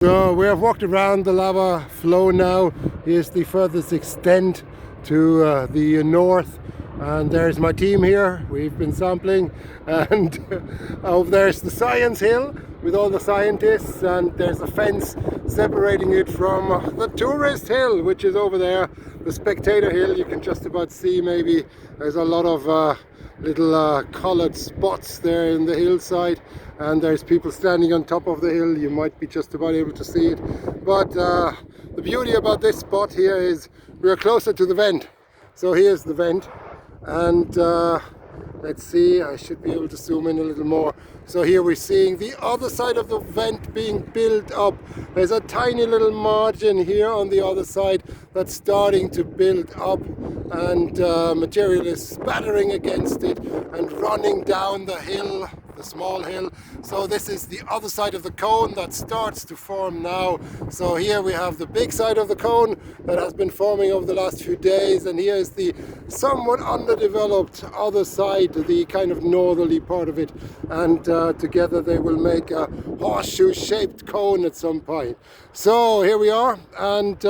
So we have walked around the lava flow now. Here's the furthest extent to the north, and there's my team here. We've been sampling, and over there's the science hill with all the scientists, and there's a fence separating it from the tourist hill, which is over there. The spectator hill, you can just about see, maybe there's a lot of little coloured spots there in the hillside, and there's people standing on top of the hill. You might be just about able to see it, but the beauty about this spot here is we're closer to the vent. So here's the vent, and let's see, I should be able to zoom in a little more. So here we're seeing the other side of the vent being built up. There's a tiny little margin here on the other side that's starting to build up, and material is spattering against it and running down the hill, the small hill. So this is the other side of the cone that starts to form now. So here we have the big side of the cone that has been forming over the last few days, and here is the somewhat underdeveloped other side, the kind of northerly part of it, and together they will make a horseshoe shaped cone at some point. So here we are, and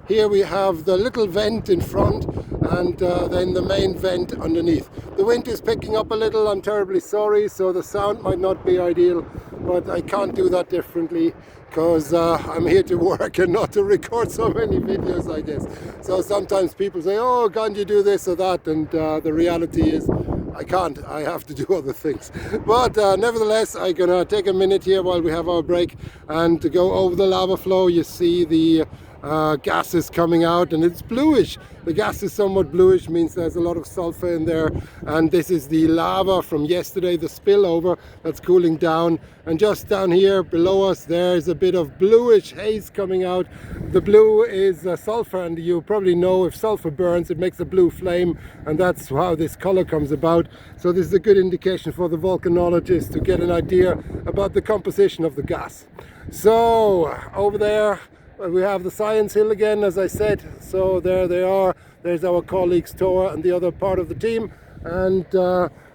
here we have the little vent in front, and then the main vent underneath. The wind is picking up a little, I'm terribly sorry, so the sound might not be ideal, but I can't do that differently because I'm here to work and not to record so many videos, I guess. So sometimes people say, oh, can't you do this or that? And the reality is I can't, I have to do other things. But nevertheless, I'm gonna take a minute here while we have our break and to go over the lava flow. You see the gases coming out, and it's bluish. The gas is somewhat bluish, means there's a lot of sulfur in there, and this is the lava from yesterday, the spillover that's cooling down. And just down here below us there's a bit of bluish haze coming out. The blue is sulfur, and you probably know if sulfur burns it makes a blue flame, and that's how this color comes about. So this is a good indication for the volcanologist to get an idea about the composition of the gas. So over there we have the science hill again, as I said. So there they are. There's our colleagues Tor and the other part of the team. And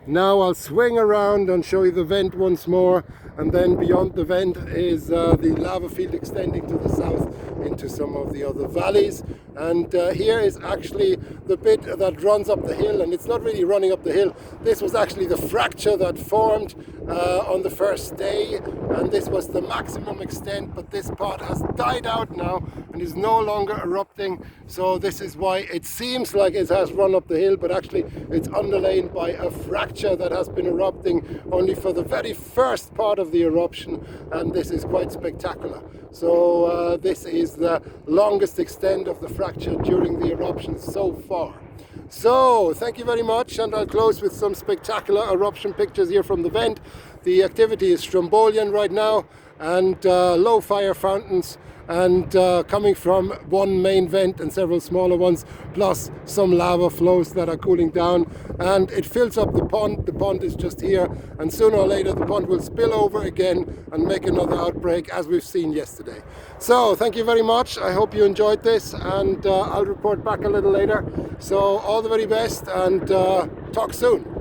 now I'll swing around and show you the vent once more. And then beyond the vent is the lava field extending to the south into some of the other valleys. And here is actually the bit that runs up the hill, and it's not really running up the hill. This was actually the fracture that formed on the first day, and this was the maximum extent, but this part has died out now and is no longer erupting. So this is why it seems like it has run up the hill, but actually it's underlain by a fracture that has been erupting only for the very first part of the eruption, and this is quite spectacular. So this is the longest extent of the fracture during the eruption so far. So thank you very much, and I'll close with some spectacular eruption pictures here from the vent. The activity is Strombolian right now, and low fire fountains, and coming from one main vent and several smaller ones, plus some lava flows that are cooling down, and it fills up the pond. The pond is just here, and sooner or later the pond will spill over again and make another outbreak, as we've seen yesterday. So thank you very much. I hope you enjoyed this, and I'll report back a little later. So all the very best, and talk soon.